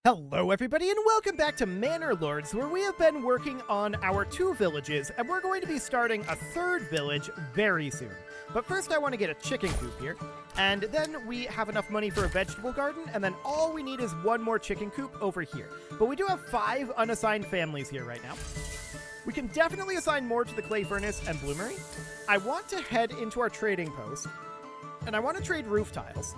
Hello everybody and welcome back to Manor Lords, where we have been working on our 2 villages and we're going to be starting a 3rd village very soon. But first I want to get a chicken coop here, and then we have enough money for a vegetable garden, and then all we need is 1 more chicken coop over here. But we do have 5 unassigned families here right now. We can definitely assign more to the clay furnace and bloomery. I want to head into our trading post, and I want to trade roof tiles.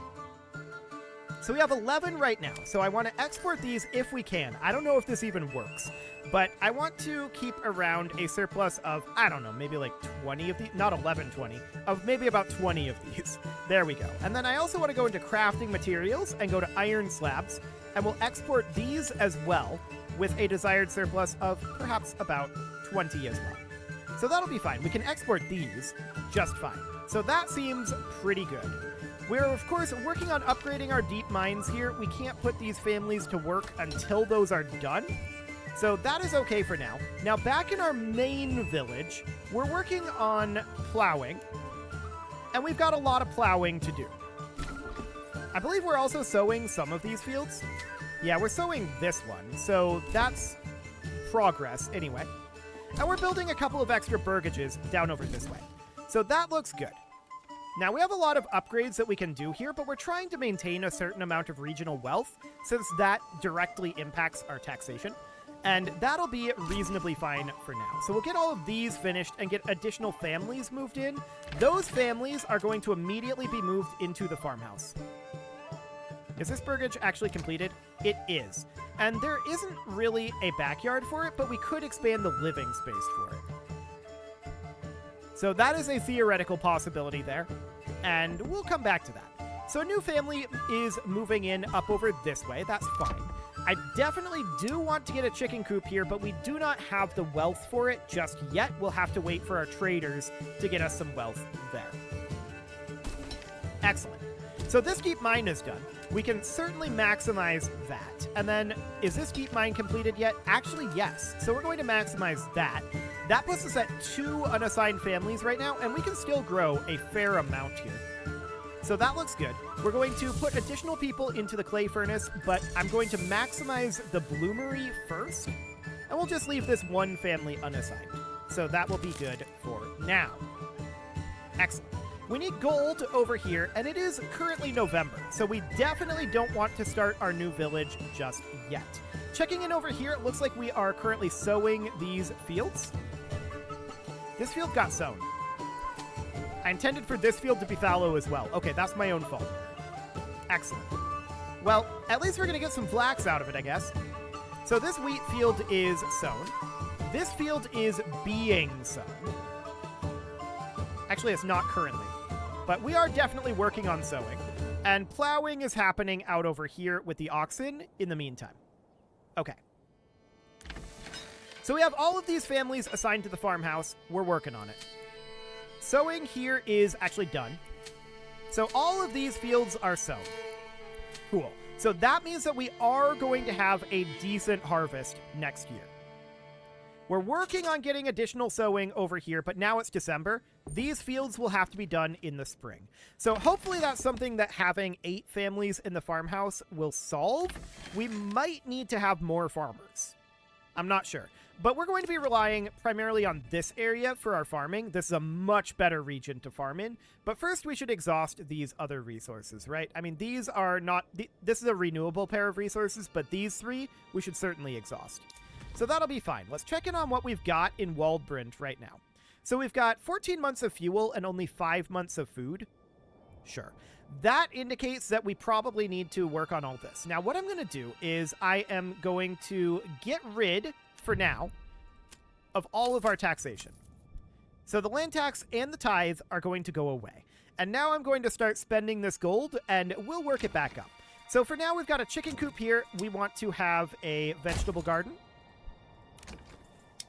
So we have 11 right now, so I want to export these if we can. I don't know if this even works, but I want to keep around a surplus of, I don't know, maybe like 20 of these, not 11, 20, of maybe about 20 of these. There we go. And then I also want to go into crafting materials and go to iron slabs, and we'll export these as well with a desired surplus of perhaps about 20 as well. So that'll be fine. We can export these just fine. So that seems pretty good. We're, of course, working on upgrading our deep mines here. We can't put these families to work until those are done. So that is okay for now. Now, back in our main village, we're working on plowing. And we've got a lot of plowing to do. I believe we're also sowing some of these fields. Yeah, we're sowing this one. So that's progress anyway. And we're building a couple of extra burgages down over this way. So that looks good. Now, we have a lot of upgrades that we can do here, but we're trying to maintain a certain amount of regional wealth, since that directly impacts our taxation, and that'll be reasonably fine for now. So we'll get all of these finished and get additional families moved in. Those families are going to immediately be moved into the farmhouse. Is this burgage actually completed? It is. And there isn't really a backyard for it, but we could expand the living space for it. So that is a theoretical possibility there, and we'll come back to that. So a new family is moving in up over this way. That's fine. I definitely do want to get a chicken coop here, but we do not have the wealth for it just yet. We'll have to wait for our traders to get us some wealth there. Excellent. So this deep mine is done. We can certainly maximize that. And then, is this deep mine completed yet? Actually, yes. So we're going to maximize that. That puts us at 2 unassigned families right now, and we can still grow a fair amount here. So that looks good. We're going to put additional people into the clay furnace, but I'm going to maximize the bloomery first, and we'll just leave this 1 family unassigned. So that will be good for now. Excellent. We need gold over here, and it is currently November, so we definitely don't want to start our new village just yet. Checking in over here, it looks like we are currently sowing these fields. This field got sown. I intended for this field to be fallow as well. Okay, that's my own fault. Excellent. Well, at least we're going to get some flax out of it, I guess. So this wheat field is sown. This field is being sown. Actually, it's not currently. But we are definitely working on sowing. And plowing is happening out over here with the oxen in the meantime. Okay. So we have all of these families assigned to the farmhouse. We're working on it. Sowing here is actually done. So all of these fields are sown. Cool. So that means that we are going to have a decent harvest next year. We're working on getting additional sowing over here, but now it's December. These fields will have to be done in the spring. So hopefully that's something that having 8 families in the farmhouse will solve. We might need to have more farmers. I'm not sure. But we're going to be relying primarily on this area for our farming. This is a much better region to farm in. But first we should exhaust these other resources, right? I mean, these are not... This is a renewable pair of resources, but these 3 we should certainly exhaust. So that'll be fine. Let's check in on what we've got in Waldbrand right now. So we've got 14 months of fuel and only 5 months of food. Sure. That indicates that we probably need to work on all this. Now, what I'm going to do is I am going to get rid, for now, of all of our taxation. So the land tax and the tithe are going to go away. And now I'm going to start spending this gold, and we'll work it back up. So for now, we've got a chicken coop here. We want to have a vegetable garden.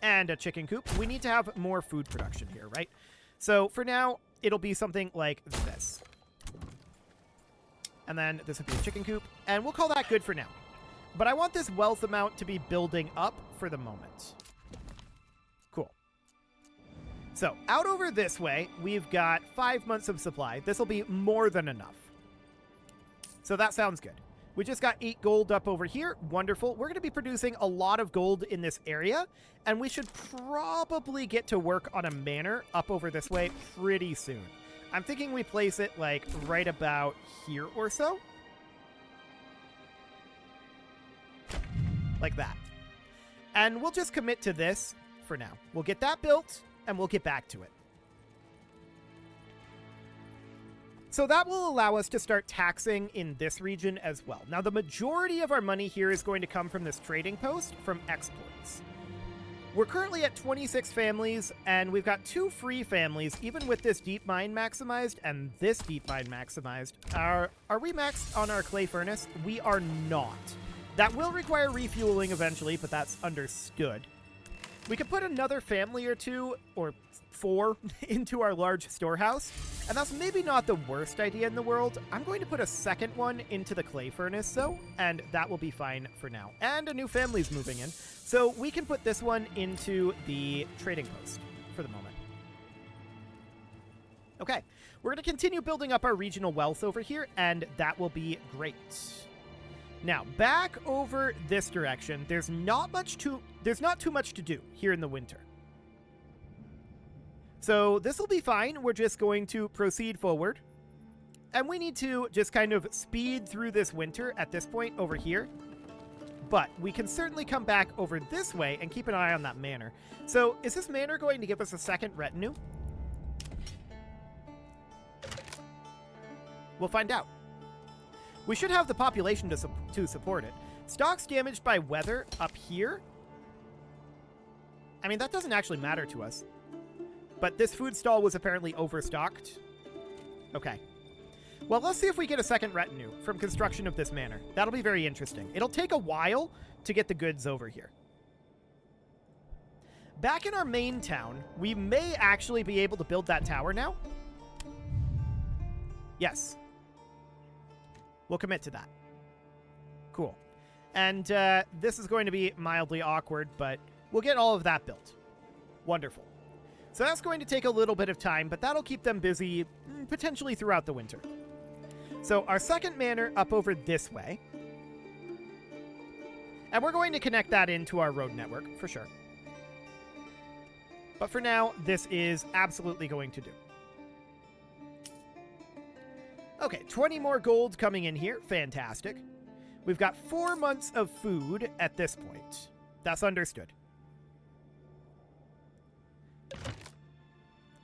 And a chicken coop. We need to have more food production here, right? So for now, it'll be something like this. And then this would be a chicken coop. And we'll call that good for now. But I want this wealth amount to be building up for the moment. Cool. So out over this way, we've got 5 months of supply. This will be more than enough. So that sounds good. We just got 8 gold up over here. Wonderful. We're going to be producing a lot of gold in this area, and we should probably get to work on a manor up over this way pretty soon. I'm thinking we place it, like, right about here or so. Like that. And we'll just commit to this for now. We'll get that built, and we'll get back to it. So that will allow us to start taxing in this region as well. Now, the majority of our money here is going to come from this trading post from exports. We're currently at 26 families, and we've got 2 free families, even with this deep mine maximized and this deep mine maximized. Are we maxed on our clay furnace? We are not. That will require refueling eventually, but that's understood. We could put another family or 2, or 4, into our large storehouse, and that's maybe not the worst idea in the world. I'm going to put a second one into the clay furnace, though, and that will be fine for now. And a new family's moving in, so we can put this one into the trading post for the moment. Okay, we're going to continue building up our regional wealth over here, and that will be great. Now, back over this direction, there's not too much to do here in the winter. So this will be fine. We're just going to proceed forward. And we need to just kind of speed through this winter at this point over here. But we can certainly come back over this way and keep an eye on that manor. So is this manor going to give us a second retinue? We'll find out. We should have the population to support it. Stocks damaged by weather up here. I mean, that doesn't actually matter to us. But this food stall was apparently overstocked. Okay. Well, let's see if we get a second retinue from construction of this manor. That'll be very interesting. It'll take a while to get the goods over here. Back in our main town, we may actually be able to build that tower now. Yes. We'll commit to that. Cool. And this is going to be mildly awkward, but we'll get all of that built. Wonderful. So that's going to take a little bit of time, but that'll keep them busy potentially throughout the winter. So our second manor up over this way. And we're going to connect that into our road network, for sure. But for now, this is absolutely going to do. Okay, 20 more gold coming in here. Fantastic. We've got 4 months of food at this point. That's understood.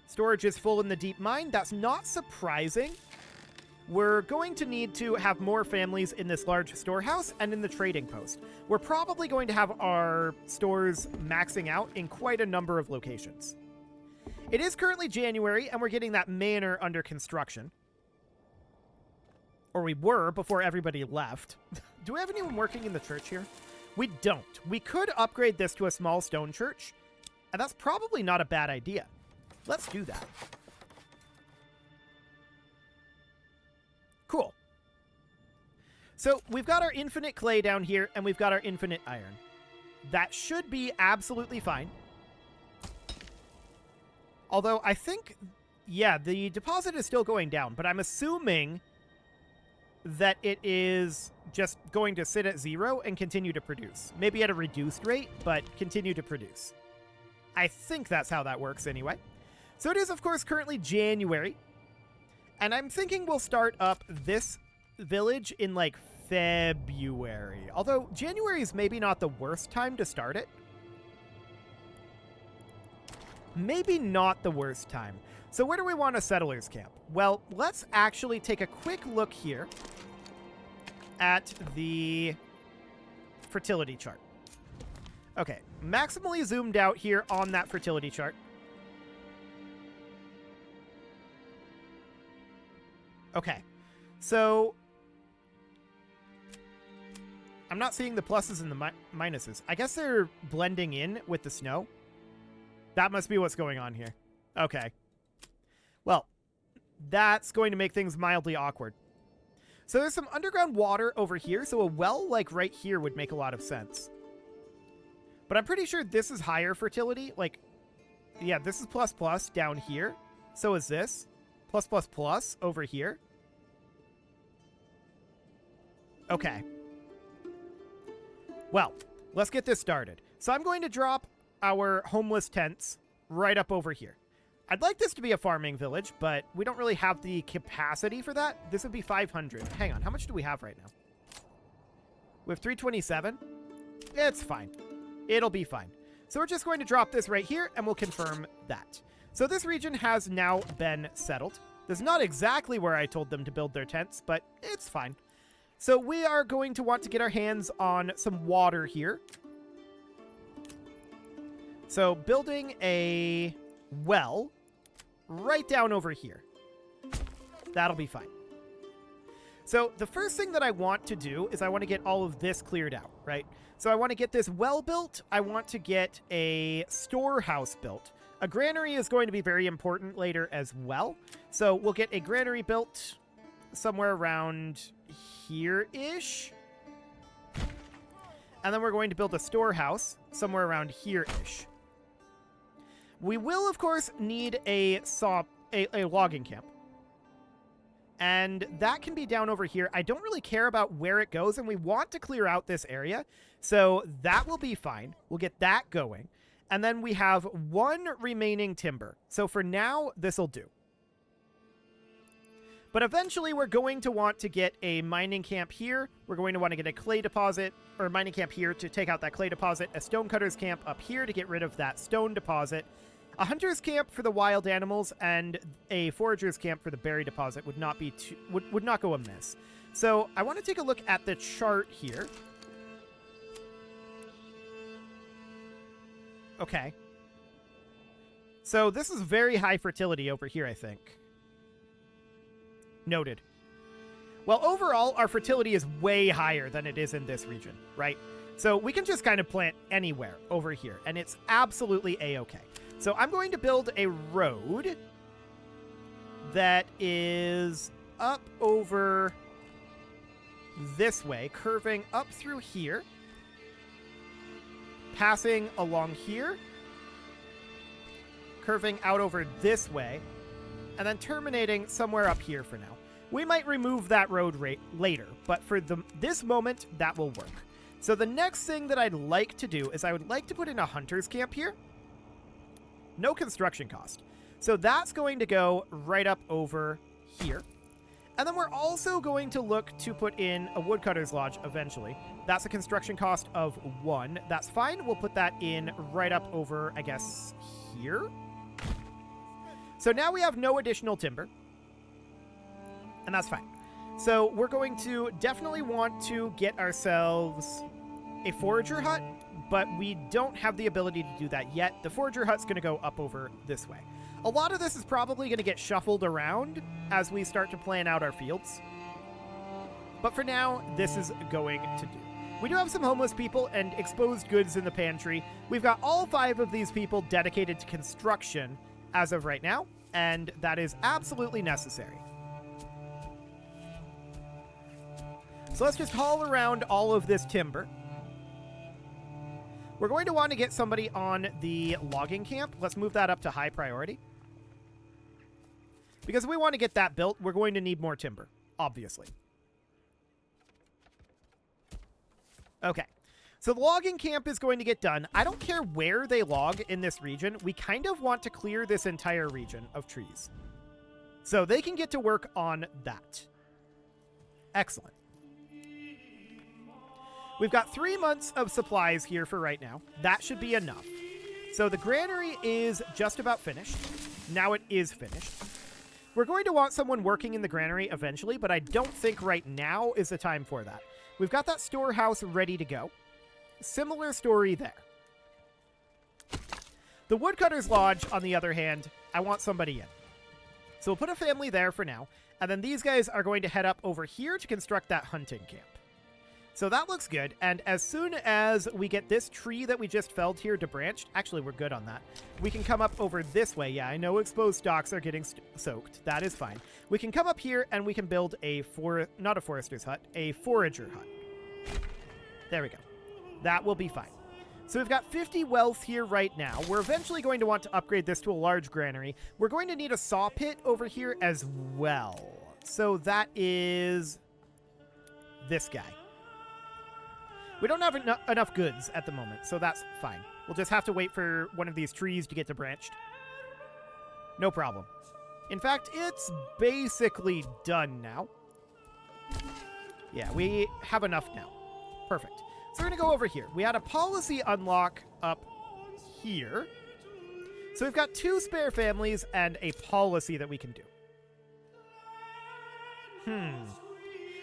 Storage is full in the deep mine. That's not surprising. We're going to need to have more families in this large storehouse and in the trading post. We're probably going to have our stores maxing out in quite a number of locations. It is currently January, and we're getting that manor under construction. Or we were before everybody left. Do we have anyone working in the church here? We don't. We could upgrade this to a small stone church, and that's probably not a bad idea. Let's do that. Cool. So we've got our infinite clay down here, and we've got our infinite iron. That should be absolutely fine. Although I think, yeah, the deposit is still going down, but I'm assuming that it is just going to sit at 0 and continue to produce. Maybe at a reduced rate, but continue to produce. I think that's how that works anyway. So it is, of course, currently January. And I'm thinking we'll start up this village in, like, February. Although, January is maybe not the worst time to start it. Maybe not the worst time. So where do we want a settlers camp? Well, let's actually take a quick look here at the fertility chart. Okay, maximally zoomed out here on that fertility chart. Okay, so I'm not seeing the pluses and the minuses. I guess they're blending in with the snow. That must be what's going on here. Okay. Well, that's going to make things mildly awkward. So there's some underground water over here, so a well like right here would make a lot of sense. But I'm pretty sure this is higher fertility. Like, yeah, this is plus plus down here. So is this. Plus plus plus over here. Okay. Well, let's get this started. So I'm going to drop our homeless tents right up over here. I'd like this to be a farming village, but we don't really have the capacity for that. This would be 500. Hang on, how much do we have right now? We have 327. It's fine. It'll be fine. So we're just going to drop this right here, and we'll confirm that. So this region has now been settled. This is not exactly where I told them to build their tents, but it's fine. So we are going to want to get our hands on some water here. So building a well right down over here. That'll be fine. So the first thing that I want to do is I want to get all of this cleared out, right? So I want to get this well built. I want to get a storehouse built. A granary is going to be very important later as well. So we'll get a granary built somewhere around here-ish. And then we're going to build a storehouse somewhere around here-ish. We will, of course, need a logging camp. And that can be down over here. I don't really care about where it goes, and we want to clear out this area. So that will be fine. We'll get that going. And then we have one remaining timber. So for now, this will do. But eventually, we're going to want to get a mining camp here. We're going to want to get a clay deposit, or a mining camp here to take out that clay deposit. A stonecutters camp up here to get rid of that stone deposit. A hunter's camp for the wild animals, and a forager's camp for the berry deposit would not be would not go amiss. So I want to take a look at the chart here. Okay. So this is very high fertility over here, I think. Noted. Well, overall, our fertility is way higher than it is in this region, right? So we can just kind of plant anywhere over here, and it's absolutely a-okay. So I'm going to build a road that is up over this way, curving up through here, passing along here, curving out over this way, and then terminating somewhere up here for now. We might remove that road later, but for this moment, that will work. So the next thing that I'd like to do is I would like to put in a hunter's camp here. No construction cost. So that's going to go right up over here. And then we're also going to look to put in a woodcutter's lodge eventually. That's a construction cost of 1. That's fine. We'll put that in right up over, I guess, here. So now we have no additional timber. And that's fine. So we're going to definitely want to get ourselves a forager hut, but we don't have the ability to do that yet. The forager hut's going to go up over this way. A lot of this is probably going to get shuffled around as we start to plan out our fields. But for now, this is going to do. We do have some homeless people and exposed goods in the pantry. We've got all 5 of these people dedicated to construction as of right now, and that is absolutely necessary. So let's just haul around all of this timber. We're going to want to get somebody on the logging camp. Let's move that up to high priority. Because if we want to get that built, we're going to need more timber, obviously. Okay. So the logging camp is going to get done. I don't care where they log in this region. We kind of want to clear this entire region of trees. So they can get to work on that. Excellent. We've got 3 months of supplies here for right now. That should be enough. So the granary is just about finished. Now it is finished. We're going to want someone working in the granary eventually, but I don't think right now is the time for that. We've got that storehouse ready to go. Similar story there. The woodcutter's lodge, on the other hand, I want somebody in. So we'll put a family there for now, and then these guys are going to head up over here to construct that hunting camp. So that looks good, and as soon as we get this tree that we just felled here debranched, actually we're good on that, we can come up over this way. Yeah, I know exposed stalks are getting soaked. That is fine. We can come up here and we can build not a forester's hut, a forager hut. There we go. That will be fine. So we've got 50 wealth here right now. We're eventually going to want to upgrade this to a large granary. We're going to need a saw pit over here as well. So that is this guy. We don't have enough goods at the moment, so that's fine. We'll just have to wait for one of these trees to get to branched. No problem. In fact, it's basically done now. Yeah, we have enough now. Perfect. So we're going to go over here. We had a policy unlock up here. So we've got 2 spare families and a policy that we can do.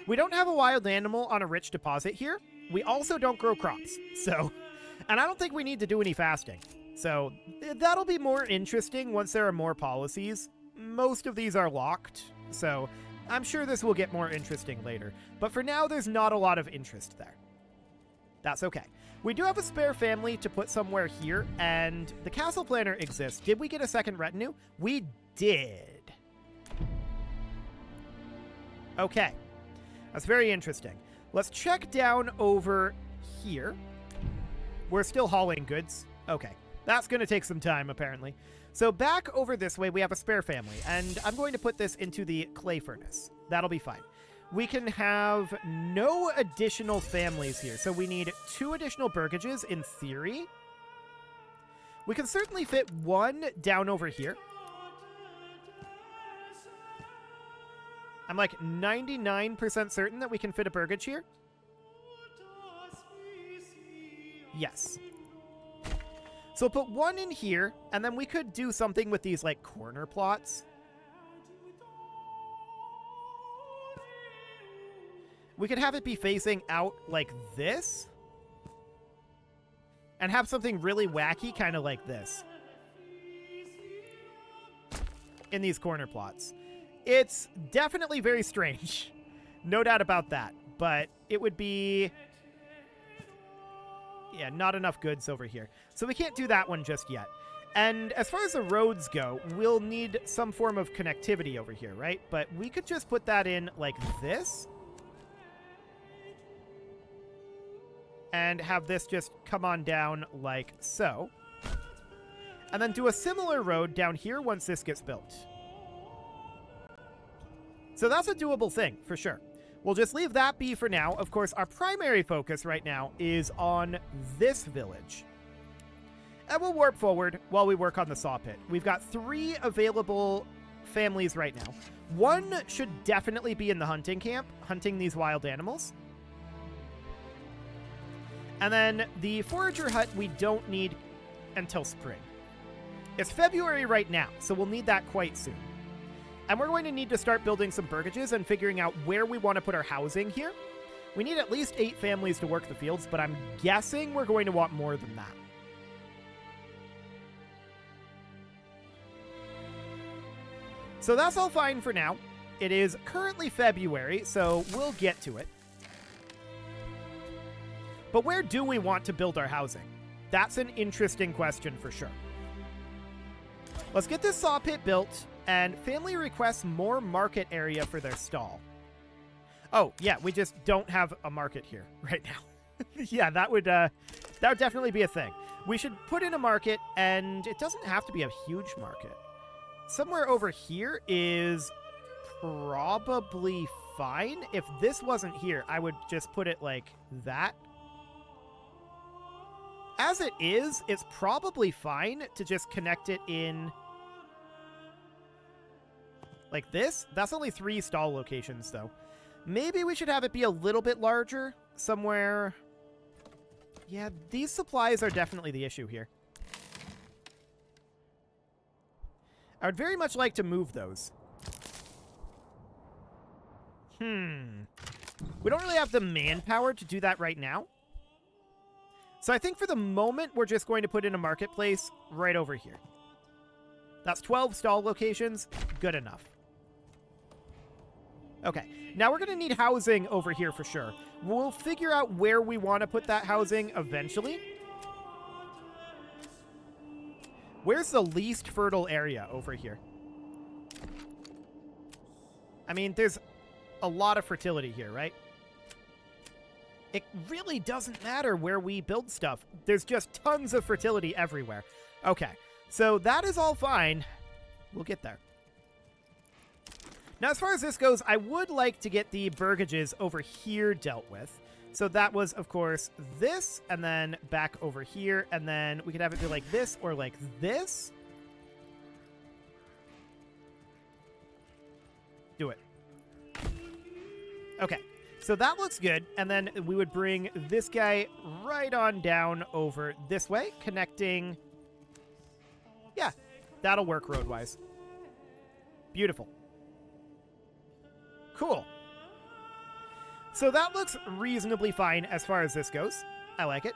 We don't have a wild animal on a rich deposit here. We also don't grow crops. So, and I don't think we need to do any fasting. So that'll be more interesting once there are more policies. Most of these are locked, so I'm sure this will get more interesting later. But for now, there's not a lot of interest there. That's okay. We do have a spare family to put somewhere here, and the castle planner exists. Did we get a second retinue? We did. Okay. That's very interesting. Let's check down over here. We're still hauling goods. Okay. That's going to take some time, apparently. So back over this way, we have a spare family, and I'm going to put this into the clay furnace. That'll be fine. We can have no additional families here, so we need 2 additional burgages in theory. We can certainly fit 1 down over here. I'm like 99% certain that we can fit a burgage here. Yes. So we'll put 1 in here, and then we could do something with these, like, corner plots. We could have it be facing out like this. And have something really wacky, kind of like this. In these corner plots. It's definitely very strange. No doubt about that. But it would be... yeah, not enough goods over here. So we can't do that one just yet. And as far as the roads go, we'll need some form of connectivity over here, right? But we could just put that in like this. And have this just come on down like so. And then do a similar road down here once this gets built. So that's a doable thing, for sure. We'll just leave that be for now. Of course, our primary focus right now is on this village. And we'll warp forward while we work on the saw pit. We've got 3 available families right now. 1 should definitely be in the hunting camp, hunting these wild animals. And then the forager hut we don't need until spring. It's February right now, so we'll need that quite soon. And we're going to need to start building some burgages and figuring out where we want to put our housing here. We need at least 8 families to work the fields, but I'm guessing we're going to want more than that. So that's all fine for now. It is currently February, so we'll get to it. But where do we want to build our housing? That's an interesting question for sure. Let's get this saw pit built, and family requests more market area for their stall. Oh, yeah, we just don't have a market here right now. Yeah, that would definitely be a thing. We should put in a market, and it doesn't have to be a huge market. Somewhere over here is probably fine. If this wasn't here, I would just put it like that. As it is, it's probably fine to just connect it in like this. That's only 3 stall locations, though. Maybe we should have it be a little bit larger somewhere. Yeah, these supplies are definitely the issue here. I would very much like to move those. We don't really have the manpower to do that right now. So I think for the moment, we're just going to put in a marketplace right over here. That's 12 stall locations. Good enough. Okay, now we're going to need housing over here for sure. We'll figure out where we want to put that housing eventually. Where's the least fertile area over here? I mean, there's a lot of fertility here, right? It really doesn't matter where we build stuff. There's just tons of fertility everywhere. Okay, so that is all fine. We'll get there. Now, as far as this goes, I would like to get the burgages over here dealt with. So that was, of course, this, and then back over here, and then we could have it be like this or like this. Do it. Okay, so that looks good, and then we would bring this guy right on down over this way, connecting. Yeah, that'll work road-wise. Beautiful. Cool. So that looks reasonably fine as far as this goes. I like it.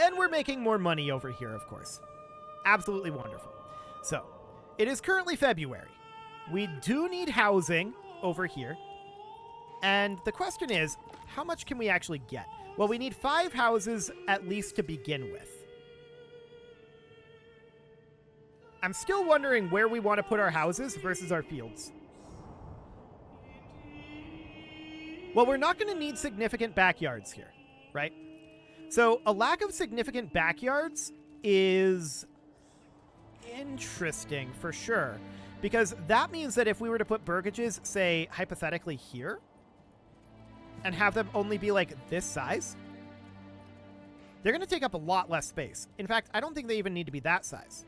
And we're making more money over here, of course. Absolutely wonderful. So, it is currently February. We do need housing over here. And the question is, how much can we actually get? Well, we need 5 houses at least to begin with. I'm still wondering where we want to put our houses versus our fields. Well, we're not going to need significant backyards here, right? So a lack of significant backyards is interesting for sure, because that means that if we were to put burgages, say, hypothetically here, and have them only be like this size, they're going to take up a lot less space. In fact, I don't think they even need to be that size.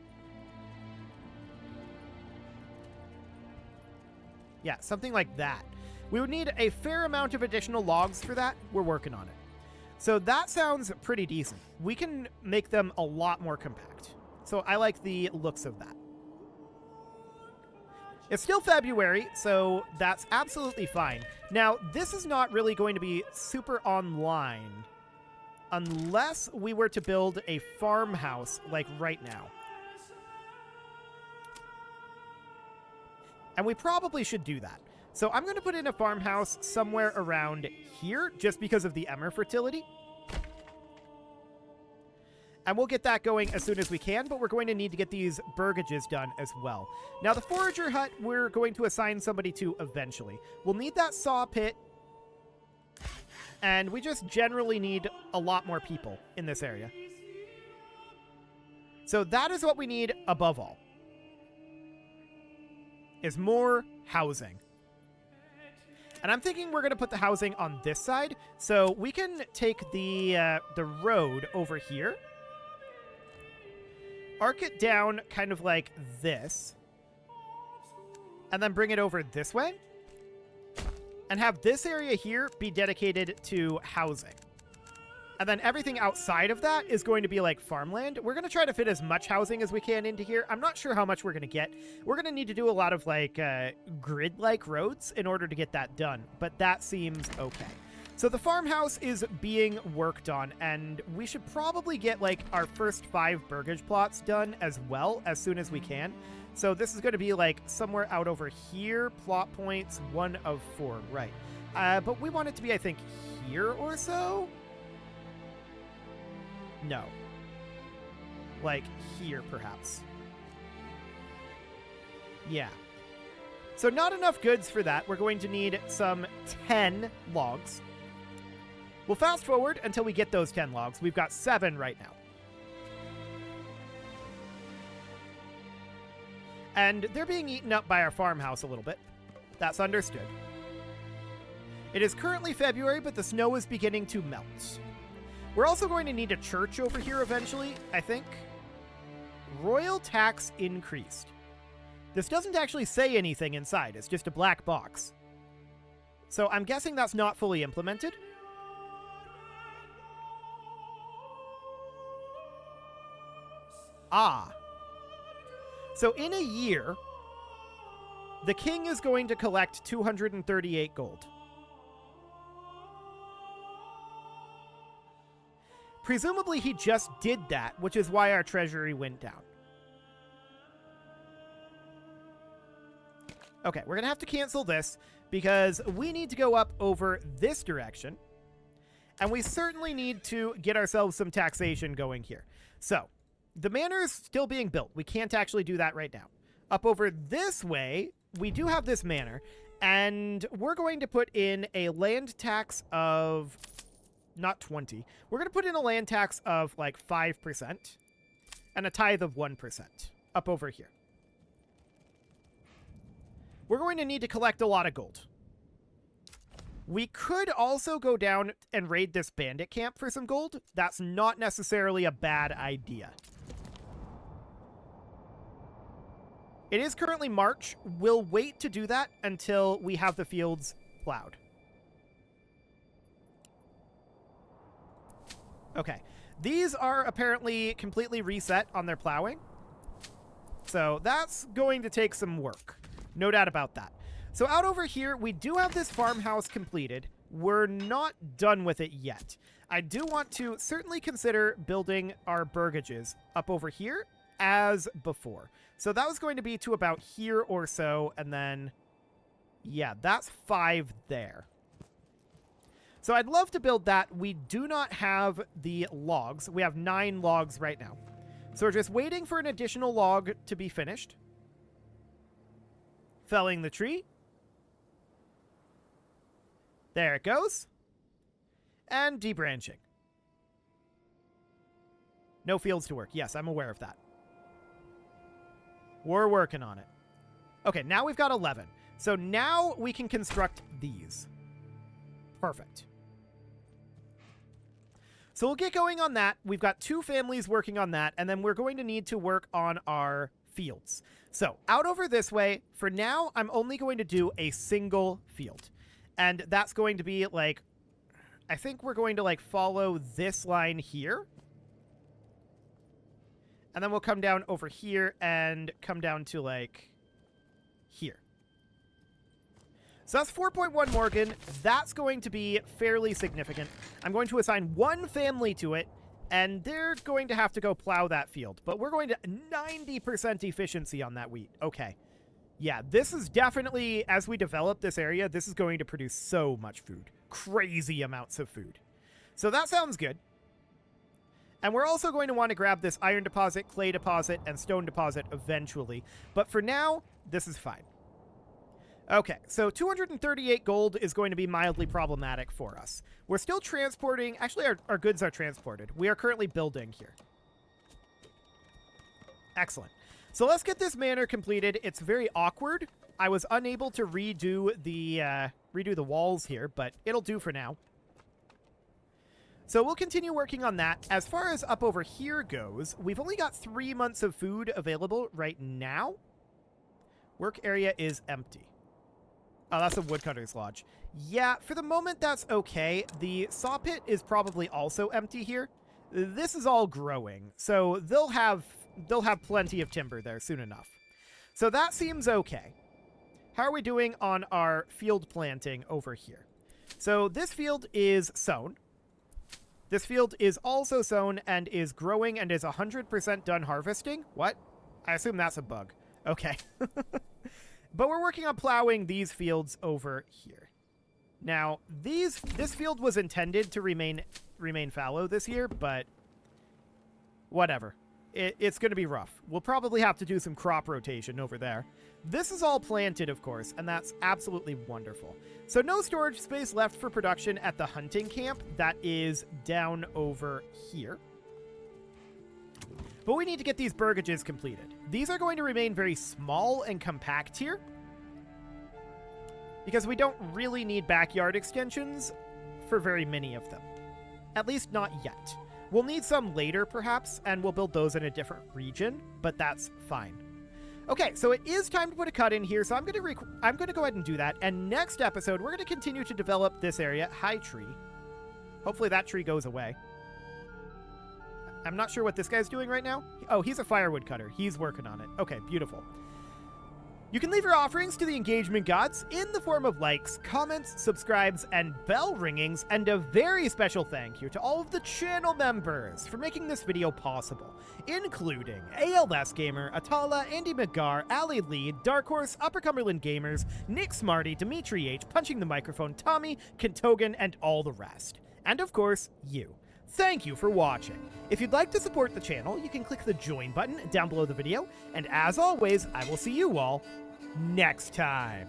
Yeah, something like that. We would need a fair amount of additional logs for that. We're working on it. So that sounds pretty decent. We can make them a lot more compact. So I like the looks of that. It's still February, so that's absolutely fine. Now, this is not really going to be super online unless we were to build a farmhouse like right now. And we probably should do that. So I'm going to put in a farmhouse somewhere around here just because of the emmer fertility. And we'll get that going as soon as we can, but we're going to need to get these burgages done as well. Now, the forager hut, we're going to assign somebody to eventually. We'll need that saw pit, and we just generally need a lot more people in this area. So that is what we need above all, is more housing. And I'm thinking we're going to put the housing on this side, so we can take the road over here, arc it down kind of like this, and then bring it over this way, and have this area here be dedicated to housing. And then everything outside of that is going to be like farmland. We're going to try to fit as much housing as we can into here. I'm not sure how much we're going to get. We're going to need to do a lot of like grid-like roads in order to get that done, but that seems okay. So the farmhouse is being worked on, and we should probably get like our first 5 burgage plots done as well as soon as we can. So this is going to be like somewhere out over here, plot points 1 of 4, right. But we want it to be, I think, here or so? No. Like here, perhaps. Yeah. So not enough goods for that. We're going to need some 10 logs. We'll fast forward until we get those 10 logs. We've got 7 right now. And they're being eaten up by our farmhouse a little bit. That's understood. It is currently February, but the snow is beginning to melt. We're also going to need a church over here eventually, I think. Royal tax increased. This doesn't actually say anything inside. It's just a black box. So I'm guessing that's not fully implemented. Ah. So in a year, the king is going to collect 238 gold. Presumably he just did that, which is why our treasury went down. Okay, we're going to have to cancel this because we need to go up over this direction. And we certainly need to get ourselves some taxation going here. So, the manor is still being built. We can't actually do that right now. Up over this way, we do have this manor. And we're going to put in a land tax of... not 20. We're going to put in a land tax of like 5% and a tithe of 1% up over here. we're going to need to collect a lot of gold. We could also go down and raid this bandit camp for some gold. That's not necessarily a bad idea. It is currently March. We'll wait to do that until we have the fields plowed. Okay. These are apparently completely reset on their plowing. So that's going to take some work. No doubt about that. So out over here, we do have this farmhouse completed. We're not done with it yet. I do want to certainly consider building our burgages up over here as before. So that was going to be to about here or so, and then, yeah, that's 5 there. So I'd love to build that. We do not have the logs. We have 9 logs right now. So we're just waiting for an additional log to be finished. Felling the tree. There it goes. And debranching. No fields to work. Yes, I'm aware of that. We're working on it. Okay, now we've got 11. So now we can construct these. Perfect. So we'll get going on that. We've got 2 families working on that, and then we're going to need to work on our fields. So out over this way, for now, I'm only going to do a single field. And that's going to be like, I think we're going to like follow this line here. And then we'll come down over here and come down to like here. So that's 4.1 Morgan. That's going to be fairly significant. I'm going to assign 1 family to it, and they're going to have to go plow that field. But we're going to 90% efficiency on that wheat. Okay. Yeah, this is definitely, as we develop this area, this is going to produce so much food. Crazy amounts of food. So that sounds good. And we're also going to want to grab this iron deposit, clay deposit, and stone deposit eventually. But for now, this is fine. Okay, so 238 gold is going to be mildly problematic for us. We're still transporting... Actually, our goods are transported. We are currently building here. Excellent. So let's get this manor completed. It's very awkward. I was unable to redo the walls here, but it'll do for now. So we'll continue working on that. As far as up over here goes, we've only got 3 months of food available right now. Work area is empty. Oh, that's a woodcutter's lodge. Yeah, for the moment, that's okay. The saw pit is probably also empty here. This is all growing, so they'll have plenty of timber there soon enough. So that seems okay. How are we doing on our field planting over here? So this field is sown. This field is also sown and is growing and is 100% done harvesting. What? I assume that's a bug. Okay. But we're working on plowing these fields over here. Now, this field was intended to remain fallow this year, but whatever. It's going to be rough. We'll probably have to do some crop rotation over there. This is all planted, of course, and that's absolutely wonderful. So no storage space left for production at the hunting camp. That is down over here. But we need to get these burgages completed. These are going to remain very small and compact here, because we don't really need backyard extensions for very many of them. At least not yet. We'll need some later, perhaps, and we'll build those in a different region, but that's fine. Okay, so it is time to put a cut in here, so I'm going to go ahead and do that, and next episode, we're going to continue to develop this area. High tree. Hopefully that tree goes away. I'm not sure what this guy's doing right now. Oh, he's a firewood cutter. He's working on it. Okay, beautiful. You can leave your offerings to the engagement gods in the form of likes, comments, subscribes, and bell ringings, and a very special thank you to all of the channel members for making this video possible, including ALS Gamer, Atala, Andy McGar, Ali Lee, Dark Horse, Upper Cumberland Gamers, Nick Smarty, Dimitri H, Punching the Microphone, Tommy, Kentogan, and all the rest. And of course, you. Thank you for watching. If you'd like to support the channel, you can click the join button down below the video, and as always, I will see you all next time.